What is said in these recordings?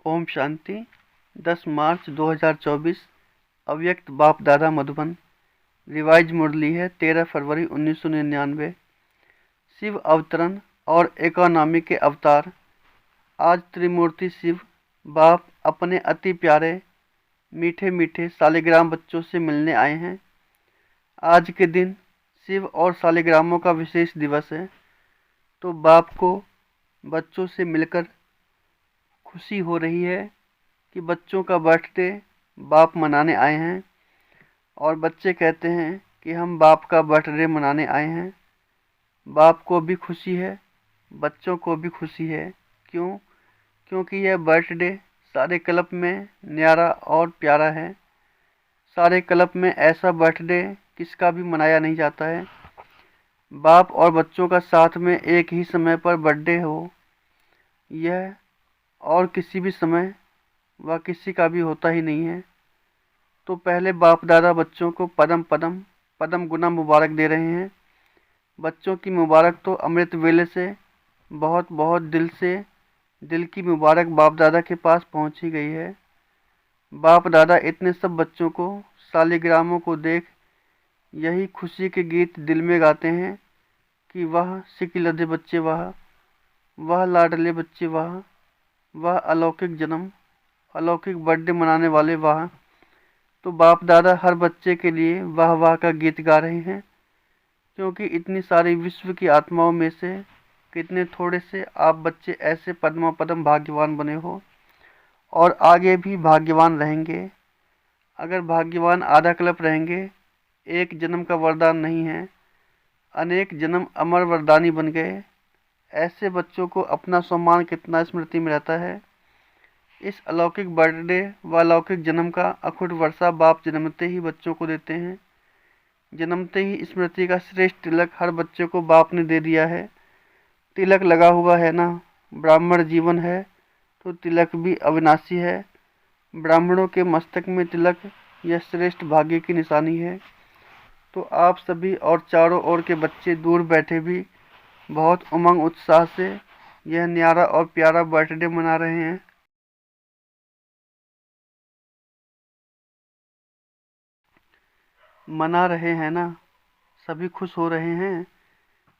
ओम शांति। 10 मार्च 2024। अव्यक्त बाप दादा मधुबन। रिवाइज मुरली है 13 फरवरी 1999। शिव अवतरण और इकोनॉमी के अवतार। आज त्रिमूर्ति शिव बाप अपने अति प्यारे मीठे मीठे शालिग्राम बच्चों से मिलने आए हैं। आज के दिन शिव और शालिग्रामों का विशेष दिवस है, तो बाप को बच्चों से मिलकर खुशी हो रही है कि बच्चों का बर्थडे बाप मनाने आए हैं। और बच्चे कहते हैं कि हम बाप का बर्थडे मनाने आए हैं। बाप को भी खुशी है, बच्चों को भी खुशी है। क्यों? क्योंकि यह बर्थडे सारे क्लब में न्यारा और प्यारा है। सारे क्लब में ऐसा बर्थडे किसका भी मनाया नहीं जाता है। बाप और बच्चों का साथ में एक ही समय पर बर्थडे हो, यह और किसी भी समय वह किसी का भी होता ही नहीं है। तो पहले बाप दादा बच्चों को पदम पदम पदम गुना मुबारक दे रहे हैं। बच्चों की मुबारक तो अमृत वेले से बहुत बहुत दिल की मुबारक बाप दादा के पास पहुंची गई है। बाप दादा इतने सब बच्चों को शालिग्रामों को देख यही खुशी के गीत दिल में गाते हैं कि वह सिकिलधे बच्चे, वह लाडले बच्चे, वह अलौकिक जन्म, अलौकिक बर्थडे मनाने वाले, वाह। तो बाप दादा हर बच्चे के लिए वाह वाह का गीत गा रहे हैं, क्योंकि इतनी सारी विश्व की आत्माओं में से कितने थोड़े से आप बच्चे ऐसे पद्मा पदम भाग्यवान बने हो और आगे भी भाग्यवान रहेंगे। अगर भाग्यवान आधा कल्प रहेंगे, एक जन्म का वरदान नहीं है, अनेक जन्म अमर वरदानी बन गए। ऐसे बच्चों को अपना सम्मान कितना स्मृति में रहता है। इस अलौकिक बर्थडे व अलौकिक जन्म का अखुट वर्षा बाप जन्मते ही बच्चों को देते हैं। जन्मते ही स्मृति का श्रेष्ठ तिलक हर बच्चे को बाप ने दे दिया है। तिलक लगा हुआ है ना, ब्राह्मण जीवन है तो तिलक भी अविनाशी है। ब्राह्मणों के मस्तक में तिलक यह श्रेष्ठ भाग्य की निशानी है। तो आप सभी और चारों ओर के बच्चे दूर बैठे भी बहुत उमंग उत्साह से यह न्यारा और प्यारा बर्थडे मना रहे हैं। मना रहे हैं ना, सभी खुश हो रहे हैं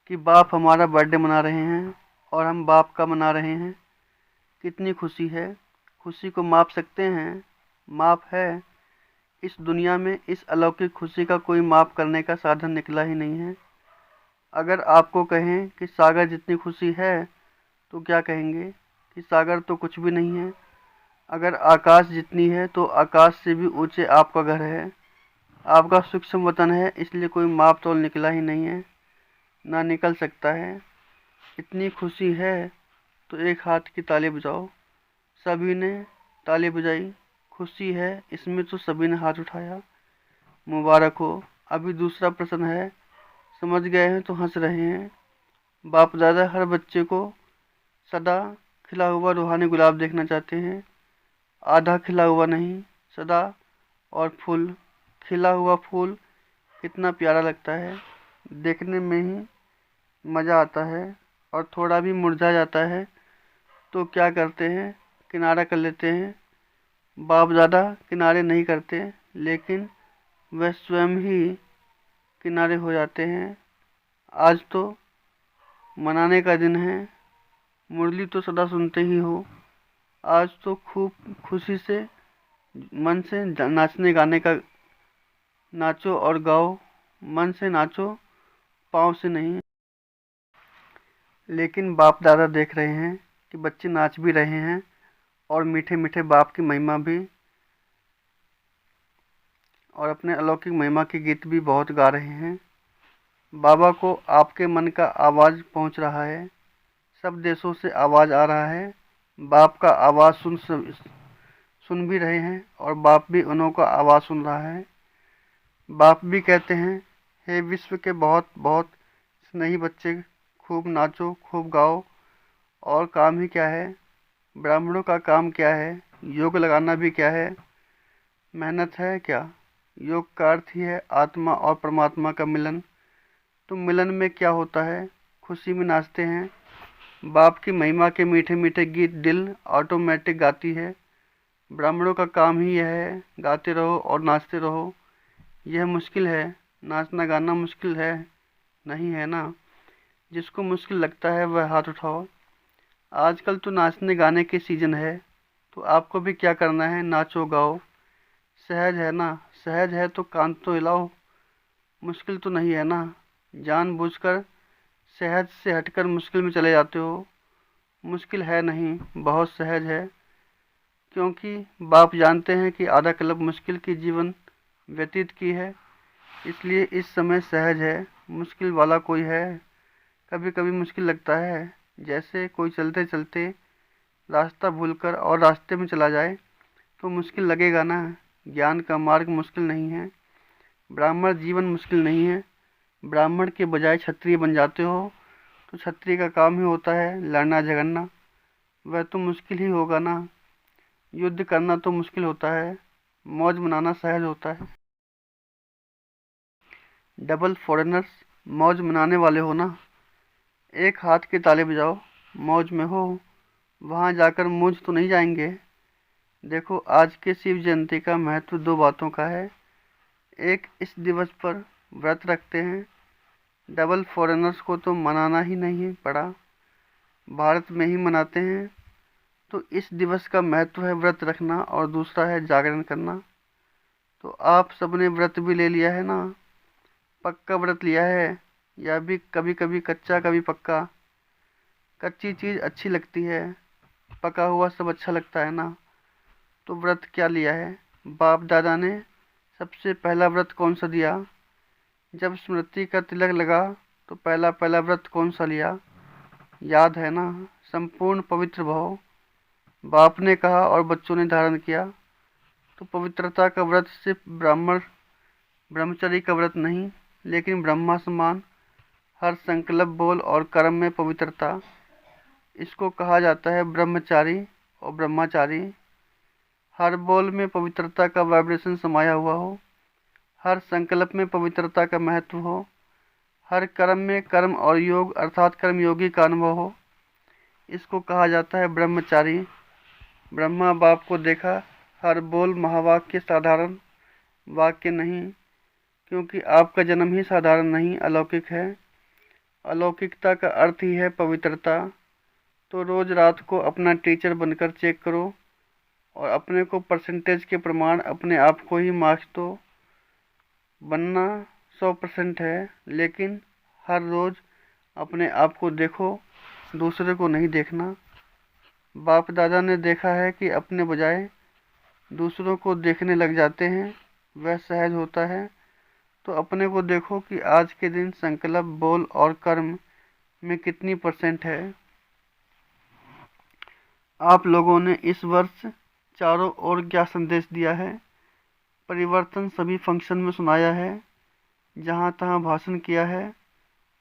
कि बाप हमारा बर्थडे मना रहे हैं और हम बाप का मना रहे हैं। कितनी खुशी है। खुशी को माप सकते हैं? माप है? इस दुनिया में इस अलौकिक खुशी का कोई माप करने का साधन निकला ही नहीं है। अगर आपको कहें कि सागर जितनी खुशी है तो क्या कहेंगे कि सागर तो कुछ भी नहीं है। अगर आकाश जितनी है तो आकाश से भी ऊंचे आपका घर है। आपका सूक्ष्म वतन है, इसलिए कोई माप तोल निकला ही नहीं है, ना निकल सकता है। इतनी खुशी है तो एक हाथ की ताली बजाओ। सभी ने ताली बजाई। खुशी है इसमें तो सभी ने हाथ उठाया। मुबारक हो। अभी दूसरा प्रश्न है, समझ गए हैं तो हंस रहे हैं। बाप दादा हर बच्चे को सदा खिला हुआ रूहानी गुलाब देखना चाहते हैं, आधा खिला हुआ नहीं, सदा। और फूल, खिला हुआ फूल कितना प्यारा लगता है, देखने में ही मज़ा आता है। और थोड़ा भी मुरझा जाता है तो क्या करते हैं, किनारा कर लेते हैं। बाप दादा किनारे नहीं करते, लेकिन वह स्वयं ही किनारे हो जाते हैं। आज तो मनाने का दिन है, मुरली तो सदा सुनते ही हो। आज तो खूब खुशी से मन से नाचने गाने का, नाचो और गाओ। मन से नाचो, पाँव से नहीं। लेकिन बाप दादा देख रहे हैं कि बच्चे नाच भी रहे हैं और मीठे मीठे बाप की महिमा भी और अपने अलौकिक महिमा के गीत भी बहुत गा रहे हैं। बाबा को आपके मन का आवाज़ पहुंच रहा है, सब देशों से आवाज़ आ रहा है। बाप का आवाज़ सुन भी रहे हैं और बाप भी उन्हों का आवाज़ सुन रहा है। बाप भी कहते हैं, हे विश्व के बहुत बहुत स्नेही बच्चे, खूब नाचो, खूब गाओ। और काम ही क्या है, ब्राह्मणों का काम क्या है, योग लगाना भी क्या है, मेहनत है क्या। योग का अर्थ ही है आत्मा और परमात्मा का मिलन। तो मिलन में क्या होता है, खुशी में नाचते हैं। बाप की महिमा के मीठे मीठे गीत दिल ऑटोमेटिक गाती है। ब्राह्मणों का काम ही यह है, गाते रहो और नाचते रहो। यह मुश्किल है, नाचना गाना मुश्किल है नहीं है ना? जिसको मुश्किल लगता है वह हाथ उठाओ। आजकल तो नाचने गाने के सीजन है, तो आपको भी क्या करना है, नाचो गाओ। सहज है ना? सहज है तो कान तो हिलाओ। मुश्किल तो नहीं है ना? जानबूझकर सहज से हटकर मुश्किल में चले जाते हो। मुश्किल है नहीं, बहुत सहज है। क्योंकि बाप जानते हैं कि आधा क्लब मुश्किल की जीवन व्यतीत की है, इसलिए इस समय सहज है। मुश्किल वाला कोई है? कभी कभी मुश्किल लगता है, जैसे कोई चलते चलते रास्ता भूलकर और रास्ते में चला जाए, तो मुश्किल लगेगा ना? ज्ञान का मार्ग मुश्किल नहीं है, ब्राह्मण जीवन मुश्किल नहीं है। ब्राह्मण के बजाय क्षत्रिय बन जाते हो, तो क्षत्रिय का काम ही होता है लड़ना झगड़ना। वह तो मुश्किल ही होगा ना? युद्ध करना तो मुश्किल होता है, मौज मनाना सहज होता है। डबल फॉरेनर्स, मौज मनाने वाले हो ना? एक हाथ के ताले बजाओ, मौज में हो। वहाँ जाकर मूंझ तो नहीं जाएंगे। देखो, आज के शिव जयंती का महत्व दो बातों का है। एक, इस दिवस पर व्रत रखते हैं। डबल फॉरेनर्स को तो मनाना ही नहीं पड़ा, भारत में ही मनाते हैं। तो इस दिवस का महत्व है व्रत रखना, और दूसरा है जागरण करना। तो आप सबने व्रत भी ले लिया है ना? पक्का व्रत लिया है, या भी कभी कभी कच्चा कभी पक्का? कच्ची चीज़ अच्छी लगती है, पका हुआ सब अच्छा लगता है ना? तो व्रत क्या लिया है? बाप दादा ने सबसे पहला व्रत कौन सा दिया? जब स्मृति का तिलक लगा तो पहला पहला व्रत कौन सा लिया? याद है ना? संपूर्ण पवित्र भव, बाप ने कहा और बच्चों ने धारण किया। तो पवित्रता का व्रत सिर्फ ब्रह्मचर्य का व्रत नहीं, लेकिन ब्रह्मा समान हर संकल्प बोल और कर्म में पवित्रता। इसको कहा जाता है ब्रह्मचारी और ब्रह्मचारी। हर बोल में पवित्रता का वाइब्रेशन समाया हुआ हो, हर संकल्प में पवित्रता का महत्व हो, हर कर्म में कर्म और योग अर्थात कर्मयोगी का अनुभव हो। इसको कहा जाता है ब्रह्मचारी। ब्रह्मा बाप को देखा, हर बोल महावाक्य साधारण वाक्य नहीं, क्योंकि आपका जन्म ही साधारण नहीं अलौकिक है। अलौकिकता का अर्थ ही है पवित्रता। तो रोज रात को अपना टीचर बनकर चेक करो, और अपने को परसेंटेज के प्रमाण अपने आप को ही मार्क्स दो। बनना 100% है, लेकिन हर रोज अपने आप को देखो, दूसरे को नहीं देखना। बाप दादा ने देखा है कि अपने बजाय दूसरों को देखने लग जाते हैं, वह सहज होता है। तो अपने को देखो कि आज के दिन संकल्प बोल और कर्म में कितनी % है। आप लोगों ने इस वर्ष चारों ओर क्या संदेश दिया है? परिवर्तन सभी फंक्शन में सुनाया है, जहाँ तहाँ भाषण किया है।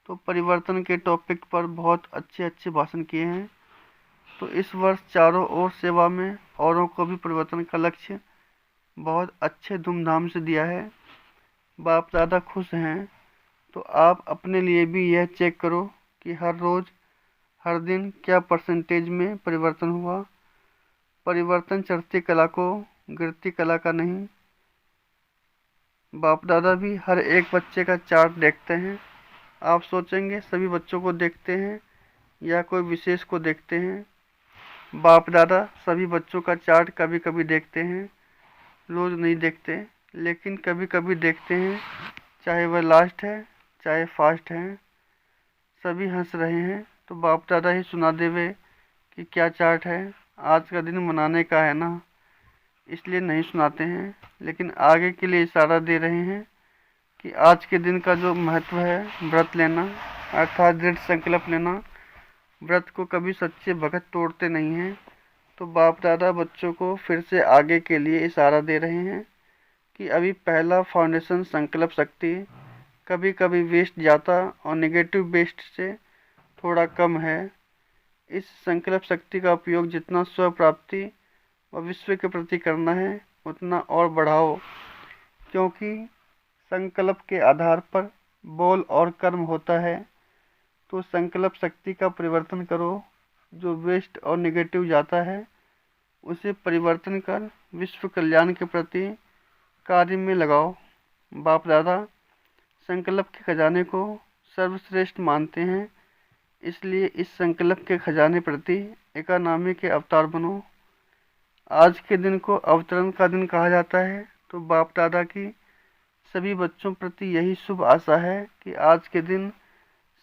तो परिवर्तन के टॉपिक पर बहुत अच्छे अच्छे भाषण किए हैं। तो इस वर्ष चारों ओर सेवा में औरों को भी परिवर्तन का लक्ष्य बहुत अच्छे धूमधाम से दिया है। बाप दादा खुश हैं। तो आप अपने लिए भी यह चेक करो कि हर रोज़ हर दिन क्या % में परिवर्तन हुआ। परिवर्तन चढ़ती कला को, गिरती कला का नहीं। बाप दादा भी हर एक बच्चे का चार्ट देखते हैं। आप सोचेंगे सभी बच्चों को देखते हैं या कोई विशेष को देखते हैं? बाप दादा सभी बच्चों का चार्ट कभी कभी देखते हैं, रोज़ नहीं देखते, लेकिन कभी कभी देखते हैं। चाहे वह लास्ट है चाहे फास्ट है, सभी हंस रहे हैं तो बाप दादा ही सुना देवे कि क्या चार्ट है। आज का दिन मनाने का है ना, इसलिए नहीं सुनाते हैं, लेकिन आगे के लिए इशारा दे रहे हैं कि आज के दिन का जो महत्व है व्रत लेना, अर्थात दृढ़ संकल्प लेना। व्रत को कभी सच्चे भगत तोड़ते नहीं हैं। तो बाप दादा बच्चों को फिर से आगे के लिए इशारा दे रहे हैं कि अभी पहला फाउंडेशन संकल्प शक्ति कभी कभी वेस्ट जाता और नेगेटिव वेस्ट से थोड़ा कम है। इस संकल्प शक्ति का उपयोग जितना स्व प्राप्ति व विश्व के प्रति करना है उतना और बढ़ाओ, क्योंकि संकल्प के आधार पर बोल और कर्म होता है। तो संकल्प शक्ति का परिवर्तन करो, जो वेस्ट और नेगेटिव जाता है उसे परिवर्तन कर विश्व कल्याण के प्रति कार्य में लगाओ। बाप दादा संकल्प के खजाने को सर्वश्रेष्ठ मानते हैं, इसलिए इस संकल्प के खजाने प्रति इकोनॉमी के अवतार बनो। आज के दिन को अवतरण का दिन कहा जाता है, तो बाप दादा की सभी बच्चों प्रति यही शुभ आशा है कि आज के दिन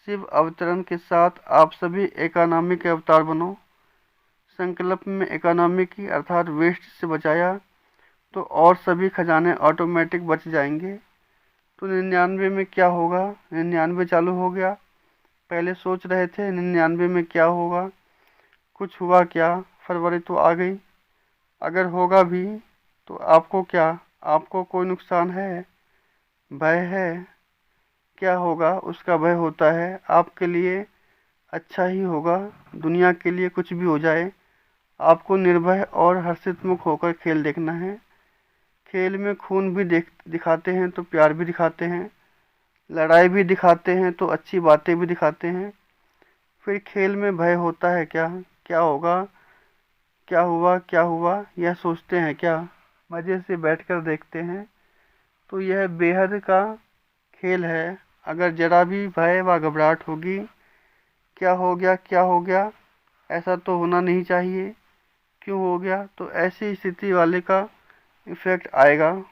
शिव अवतरण के साथ आप सभी इकोनॉमी के अवतार बनो। संकल्प में इकोनॉमी की अर्थात वेस्ट से बचाया तो और सभी खजाने ऑटोमेटिक बच जाएंगे। तो 99 में क्या होगा, 99 चालू हो गया। पहले सोच रहे थे 99 में क्या होगा, कुछ हुआ क्या, फरवरी तो आ गई। अगर होगा भी तो आपको क्या, आपको कोई नुकसान है, भय है? क्या होगा उसका भय होता है, आपके लिए अच्छा ही होगा। दुनिया के लिए कुछ भी हो जाए, आपको निर्भय और हर्षित मुख होकर खेल देखना है। खेल में खून भी दिखाते हैं तो प्यार भी दिखाते हैं, लड़ाई भी दिखाते हैं तो अच्छी बातें भी दिखाते हैं। फिर खेल में भय होता है क्या, क्या होगा, क्या हुआ, क्या हुआ, यह सोचते हैं क्या? मज़े से बैठकर देखते हैं। तो यह बेहद का खेल है। अगर जरा भी भय व घबराहट होगी, क्या हो गया, क्या हो गया, ऐसा तो होना नहीं चाहिए, क्यों हो गया, तो ऐसी स्थिति वाले का इफेक्ट आएगा।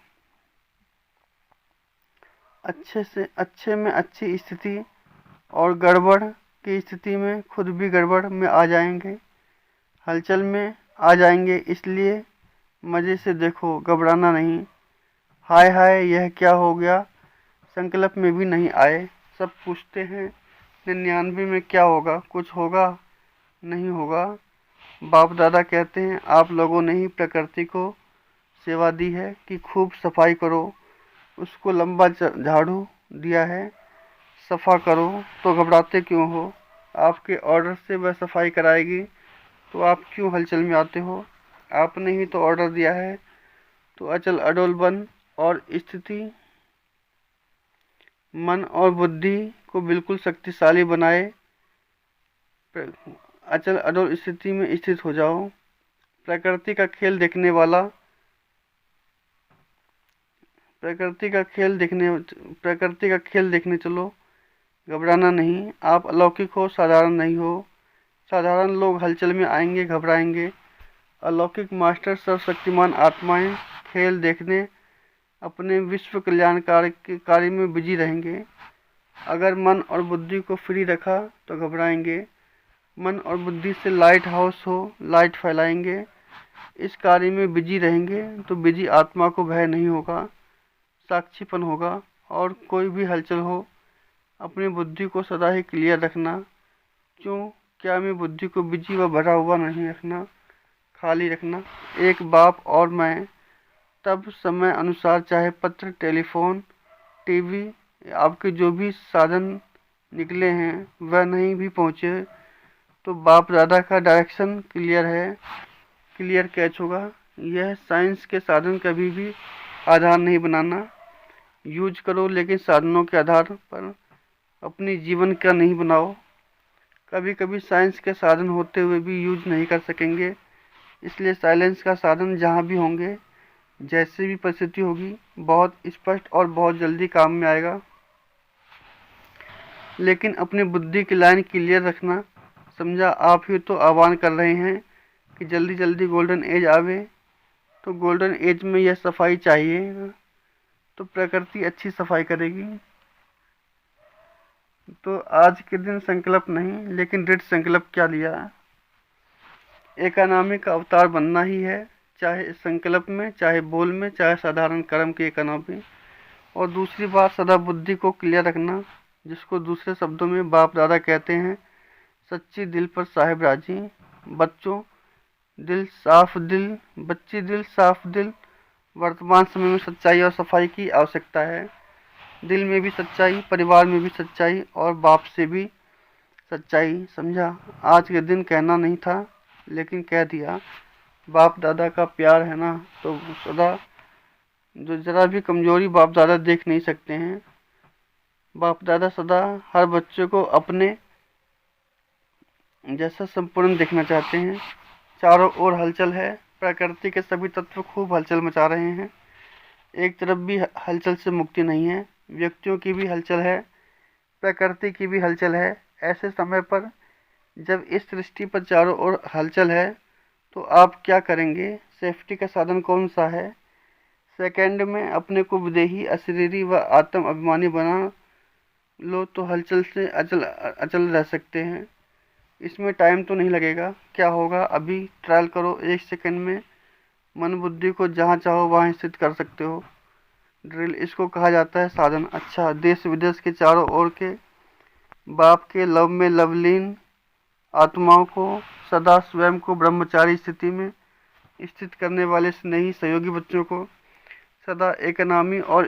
अच्छे में अच्छी स्थिति और गड़बड़ की स्थिति में खुद भी गड़बड़ में आ जाएंगे, हलचल में आ जाएंगे। इसलिए मज़े से देखो, घबराना नहीं। हाय हाय यह क्या हो गया, संकल्प में भी नहीं आए। सब पूछते हैं 99 में क्या होगा, कुछ होगा, नहीं होगा। बाप दादा कहते हैं आप लोगों ने ही प्रकृति को सेवा दी है कि खूब सफाई करो, उसको लंबा झाड़ू दिया है, सफा करो, तो घबराते क्यों हो? आपके ऑर्डर से वह सफाई कराएगी, तो आप क्यों हलचल में आते हो? आपने ही तो ऑर्डर दिया है। तो अचल अडोल बन और स्थिति मन और बुद्धि को बिल्कुल शक्तिशाली बनाए, अचल अडोल स्थिति में स्थित हो जाओ। प्रकृति का खेल देखने वाला, प्रकृति का खेल देखने चलो, घबराना नहीं। आप अलौकिक हो, साधारण नहीं हो। साधारण लोग हलचल में आएंगे, घबराएंगे। अलौकिक मास्टर सर्वशक्तिमान आत्माएं खेल देखने अपने विश्व कल्याण कार्य में बिजी रहेंगे। अगर मन और बुद्धि को फ्री रखा तो घबराएंगे। मन और बुद्धि से लाइट हाउस हो, लाइट फैलाएंगे। इस कार्य में बिजी रहेंगे तो बिजी आत्मा को भय नहीं होगा, साक्षीपन होगा। और कोई भी हलचल हो, अपनी बुद्धि को सदा ही क्लियर रखना। क्यों, क्या मैं बुद्धि को बिजी व भरा हुआ नहीं रखना, खाली रखना। एक बाप और मैं तब समय अनुसार चाहे पत्र, टेलीफोन, टीवी, आपके जो भी साधन निकले हैं वह नहीं भी पहुँचे तो बाप दादा का डायरेक्शन क्लियर है, क्लियर कैच होगा। यह साइंस के साधन कभी भी आधार नहीं बनाना। यूज करो लेकिन साधनों के आधार पर अपनी जीवन का नहीं बनाओ। कभी कभी साइंस के साधन होते हुए भी यूज नहीं कर सकेंगे, इसलिए साइलेंस का साधन जहाँ भी होंगे, जैसे भी परिस्थिति होगी, बहुत स्पष्ट और बहुत जल्दी काम में आएगा। लेकिन अपनी बुद्धि की लाइन क्लियर रखना। समझा, आप ही तो आह्वान कर रहे हैं कि जल्दी जल्दी गोल्डन एज आवे, तो गोल्डन एज में यह सफाई चाहिए, तो प्रकृति अच्छी सफाई करेगी। तो आज के दिन संकल्प नहीं लेकिन दृढ़ संकल्प क्या लिया, इकोनॉमी का अवतार बनना ही है, चाहे संकल्प में, चाहे बोल में, चाहे साधारण कर्म की इकोनॉमी। और दूसरी बात, सदा बुद्धि को क्लियर रखना, जिसको दूसरे शब्दों में बाप दादा कहते हैं सच्ची दिल पर साहिब राजी। बच्चों दिल साफ दिल, बच्ची दिल साफ दिल। वर्तमान समय में सच्चाई और सफाई की आवश्यकता है। दिल में भी सच्चाई, परिवार में भी सच्चाई और बाप से भी सच्चाई। समझा, आज के दिन कहना नहीं था लेकिन कह दिया। बाप दादा का प्यार है ना, तो सदा जो जरा भी कमजोरी बाप दादा देख नहीं सकते हैं। बाप दादा सदा हर बच्चे को अपने जैसा संपूर्ण देखना चाहते हैं। चारों ओर हलचल है, प्रकृति के सभी तत्व खूब हलचल मचा रहे हैं। एक तरफ भी हलचल से मुक्ति नहीं है, व्यक्तियों की भी हलचल है, प्रकृति की भी हलचल है। ऐसे समय पर जब इस सृष्टि पर चारों ओर हलचल है तो आप क्या करेंगे? सेफ्टी का साधन कौन सा है? सेकंड में अपने को विदेही, अशरीरी व आत्म अभिमानी बना लो तो हलचल से अचल अचल रह सकते हैं। इसमें टाइम तो नहीं लगेगा। क्या होगा, अभी ट्रायल करो, 1 सेकंड में मन बुद्धि को जहाँ चाहो वहाँ स्थित कर सकते हो। ड्रिल, इसको कहा जाता है साधन। अच्छा, देश विदेश के चारों ओर के बाप के लव में लवलीन आत्माओं को सदा स्वयं को ब्रह्मचारी स्थिति में स्थित करने वाले स्नेही सहयोगी बच्चों को सदा एक नामी और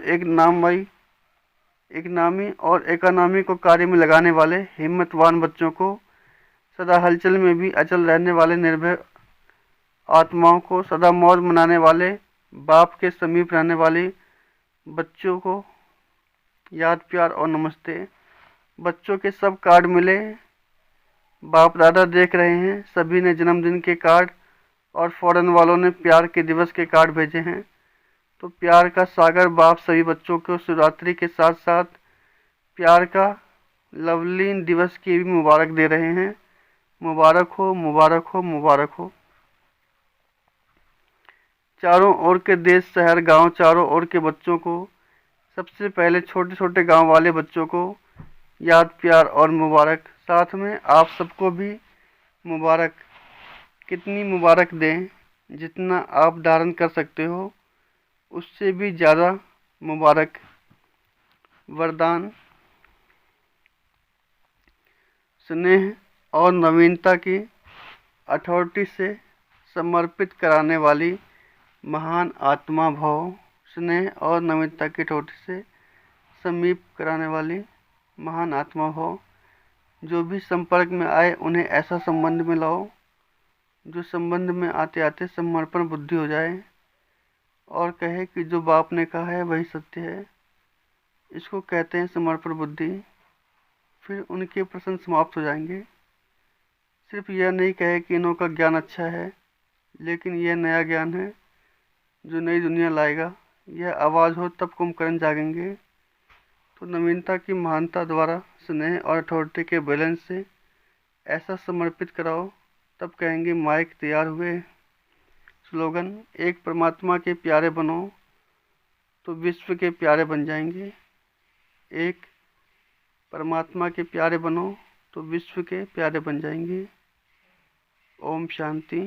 एकानामी को कार्य में लगाने वाले हिम्मतवान बच्चों को सदा हलचल में भी अचल रहने वाले निर्भय आत्माओं को सदा मौज मनाने वाले बाप के समीप रहने वाली बच्चों को याद, प्यार और नमस्ते। बच्चों के सब कार्ड मिले, बाप दादा देख रहे हैं। सभी ने जन्मदिन के कार्ड और फॉरेन वालों ने प्यार के दिवस के कार्ड भेजे हैं। तो प्यार का सागर बाप सभी बच्चों को शिवरात्रि के साथ साथ प्यार का लवलीन दिवस की भी मुबारक दे रहे हैं। मुबारक हो, मुबारक हो, मुबारक हो। चारों ओर के देश, शहर, गांव, चारों ओर के बच्चों को, सबसे पहले छोटे छोटे गांव वाले बच्चों को याद, प्यार और मुबारक। साथ में आप सबको भी मुबारक। कितनी मुबारक दें? जितना आप धारण कर सकते हो, उससे भी ज़्यादा मुबारक। वरदान, स्नेह और नवीनता की अथॉरिटी से समर्पित कराने वाली महान आत्मा भव। स्नेह और नवीनता की अथॉरिटी से समीप कराने वाली महान आत्मा भव। जो भी संपर्क में आए उन्हें ऐसा संबंध में लाओ जो संबंध में आते आते समर्पण बुद्धि हो जाए और कहे कि जो बाप ने कहा है वही सत्य है। इसको कहते हैं समर्पण बुद्धि। फिर उनके प्रश्न समाप्त हो जाएंगे। सिर्फ यह नहीं कहे कि इन्हों का ज्ञान अच्छा है, लेकिन यह नया ज्ञान है जो नई दुनिया लाएगा। यह आवाज़ हो तब कुंभकर्ण जागेंगे। तो नवीनता की महानता द्वारा स्नेह और अथॉरिटी के बैलेंस से ऐसा समर्पित कराओ, तब कहेंगे माइक तैयार हुए। स्लोगन, एक परमात्मा के प्यारे बनो तो विश्व के प्यारे बन जाएंगे। एक परमात्मा के प्यारे बनो तो विश्व के प्यारे बन जाएंगे। ओम शांति।